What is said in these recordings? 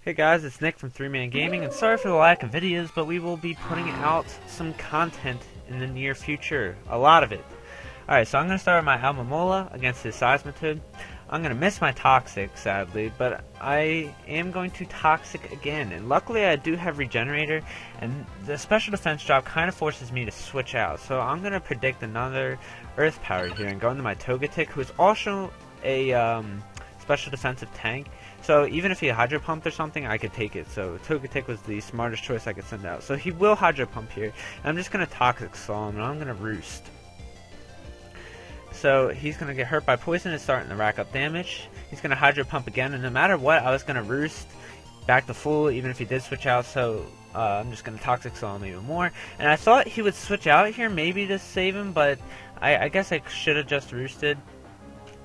Hey guys, it's Nick from 3Man Gaming, and sorry for the lack of videos, but we will be putting out some content in the near future. A lot of it. Alright, so I'm going to start with my Almamola against his Seismitoad. I'm going to miss my Toxic, sadly, but I am going to Toxic again. And luckily I do have Regenerator, and the special defense drop kind of forces me to switch out. So I'm going to predict another Earth Power here and go into my Togetic, who is also a special defensive tank. So even if he Hydro Pumped or something, I could take it. So Togetic was the smartest choice I could send out. So he will Hydro Pump here. And I'm just going to Toxic Saw him, and I'm going to Roost. So he's going to get hurt by poison and starting to rack up damage. He's going to Hydro Pump again, and no matter what, I was going to Roost back to full even if he did switch out. So I'm just going to Toxic Saw him even more. And I thought he would switch out here maybe to save him, but I guess I should have just Roosted.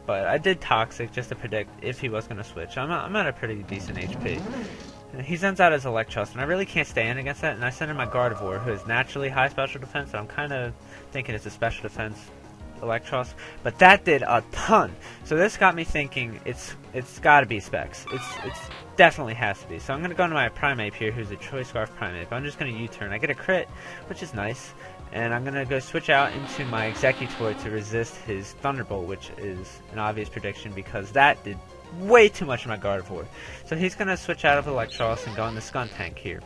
But I did Toxic just to predict if he was going to switch. I'm at a pretty decent HP. And he sends out his Electros, and I really can't stand against that. And I send in my Gardevoir, who is naturally high special defense. So I'm kind of thinking it's a special defense Electros. But that did a ton. So this got me thinking it's got to be Specs. It's definitely has to be. So I'm going to go into my Primeape here, who's a Choice Scarf Primeape. I'm just going to U-turn. I get a crit, which is nice. And I'm going to go switch out into my Executor to resist his Thunderbolt, which is an obvious prediction because that did way too much in my Gardevoir. So he's going to switch out of Electros and go into Skuntank here.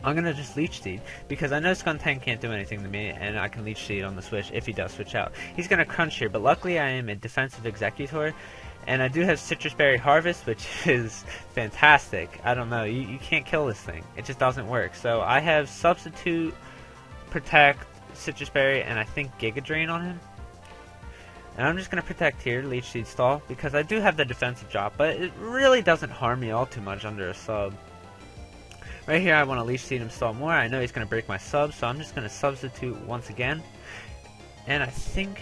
I'm going to just Leech Seed because I know Skuntank can't do anything to me, and I can Leech Seed on the switch if he does switch out. He's going to Crunch here, but luckily I am a defensive Executor. And I do have Citrus Berry Harvest, which is fantastic. I don't know, you can't kill this thing. It just doesn't work. So I have Substitute, Protect, Citrus Berry, and I think Giga Drain on him. And I'm just going to Protect here, Leech Seed Stall, because I do have the defensive drop, but it really doesn't harm me all too much under a sub. Right here I want to Leech Seed him Stall more. I know he's going to break my sub, so I'm just going to Substitute once again. And I think...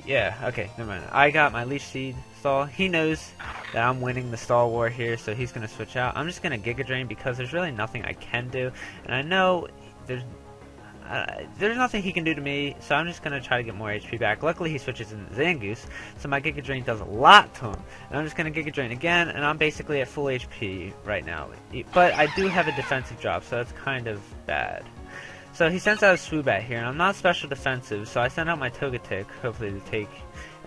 yeah, okay, never mind. I got my Leech Seed Stall. He knows that I'm winning the Stall War here, so he's going to switch out. I'm just going to Giga Drain because there's really nothing I can do. And I know there's nothing he can do to me, so I'm just going to try to get more HP back. Luckily, he switches into Zangoose, so my Giga Drain does a lot to him. And I'm just going to Giga Drain again, and I'm basically at full HP right now. But I do have a defensive drop, so that's kind of bad. So he sends out a Swoobat here, and I'm not special defensive, so I send out my Togetic, hopefully to take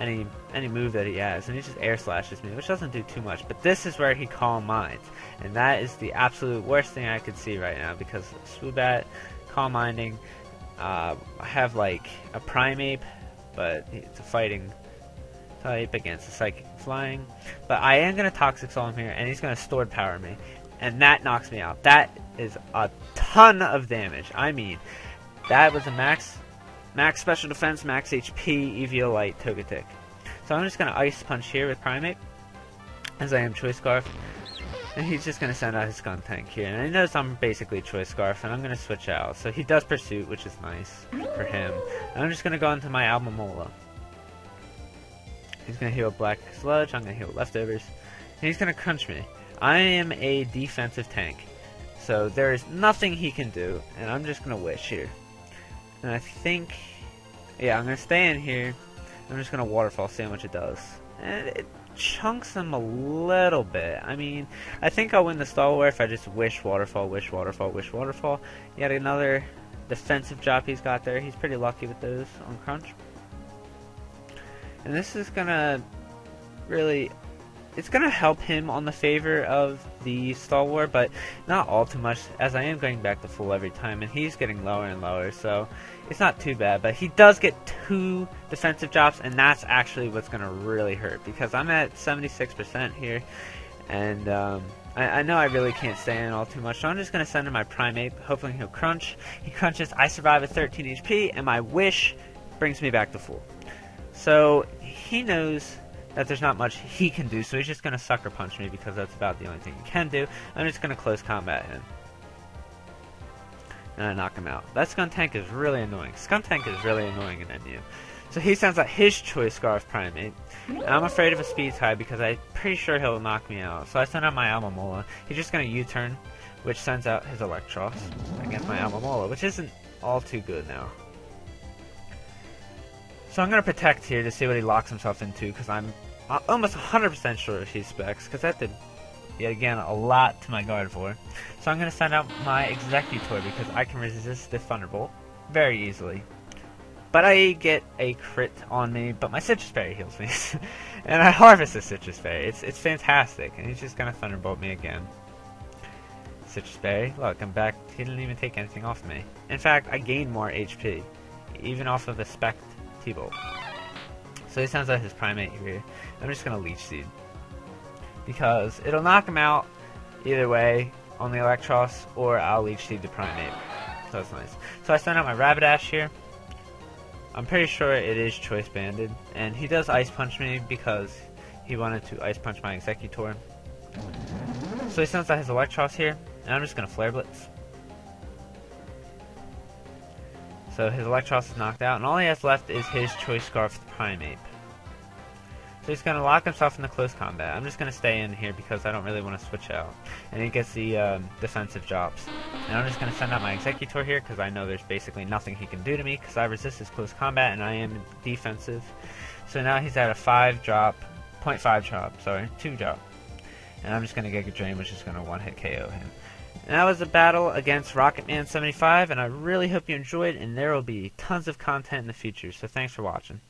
any move that he has, and he just Air Slashes me, which doesn't do too much. But this is where he Calm Minds, and that is the absolute worst thing I could see right now, because Swoobat, Calm Minding, I have like a Primeape, but it's a fighting type against a Psychic Flying. But I am going to Toxic Saw him here, and he's going to Stored Power me, and that knocks me out. That is a ton of damage. I mean, that was a max special defense, max HP, Eviolite Togetic. So I'm just going to Ice Punch here with Primeape, as I am Choice Scarf. And he's just going to send out his Skuntank here. And he knows I'm basically Choice Scarf, and I'm going to switch out. So he does Pursuit, which is nice for him. And I'm just going to go into my Almamola. He's going to heal Black Sludge, I'm going to heal Leftovers. And he's going to Crunch me. I am a defensive tank. So there is nothing he can do, and I'm just going to Wish here. And I think, yeah, I'm going to stay in here. I'm just going to Waterfall, see how much it does. And it chunks him a little bit. I mean, I think I'll win the Stall War if I just Wish Waterfall, Wish Waterfall, Wish Waterfall. Yet another defensive drop he's got there. He's pretty lucky with those on Crunch. And this is going to really... It's going to help him on the favor of the Stall War, but not all too much, as I am going back to full every time, and he's getting lower and lower, so it's not too bad. But he does get 2 defensive drops, and that's actually what's going to really hurt, because I'm at 76% here, and I know I really can't stay in all too much, so I'm just going to send in my Primeape, hoping he'll Crunch. He crunches, I survive at 13 HP, and my Wish brings me back to full. So he knows that there's not much he can do, so he's just going to Sucker Punch me because that's about the only thing he can do. I'm just going to Close Combat him. And I knock him out. That Skuntank is really annoying. Skuntank is really annoying in MU. So he sends out his Choice Scarf Primeape. And I'm afraid of a Speed Tie because I'm pretty sure he'll knock me out. So I send out my Almamola. He's just going to U-turn, which sends out his Electros against my Almamola, which isn't all too good now. So I'm going to Protect here to see what he locks himself into, because I'm almost 100% sure he's Specs, because that did yet again, a lot to my guard for. So I'm going to send out my Executor because I can resist the Thunderbolt very easily. But I get a crit on me, but my Citrus Berry heals me. And I harvest the Citrus Berry. It's fantastic. And he's just going to Thunderbolt me again. Citrus Berry, look, I'm back. He didn't even take anything off me. In fact, I gained more HP, even off of the Spect T-Bolt. So he sends out his Primate here. I'm just going to Leech Seed, because it'll knock him out either way on the Electros, or I'll Leech Seed the Primate. So that's nice. So I send out my Rapidash here. I'm pretty sure it is Choice Banded, and he does Ice Punch me because he wanted to Ice Punch my Executor. So he sends out his Electros here, and I'm just going to Flare Blitz. So his Electros is knocked out, and all he has left is his Choice Scarf the Primate. So he's going to lock himself into close combat. I'm just going to stay in here because I don't really want to switch out. And he gets the defensive drops. And I'm just going to send out my Executor here because I know there's basically nothing he can do to me because I resist his close combat and I am defensive. So now he's at a 5 drop, 0.5 drop, sorry, 2 drop. And I'm just going to Giga Drain, which is going to one-hit KO him. And that was a battle against Rockettman75, and I really hope you enjoyed, and there will be tons of content in the future, so thanks for watching.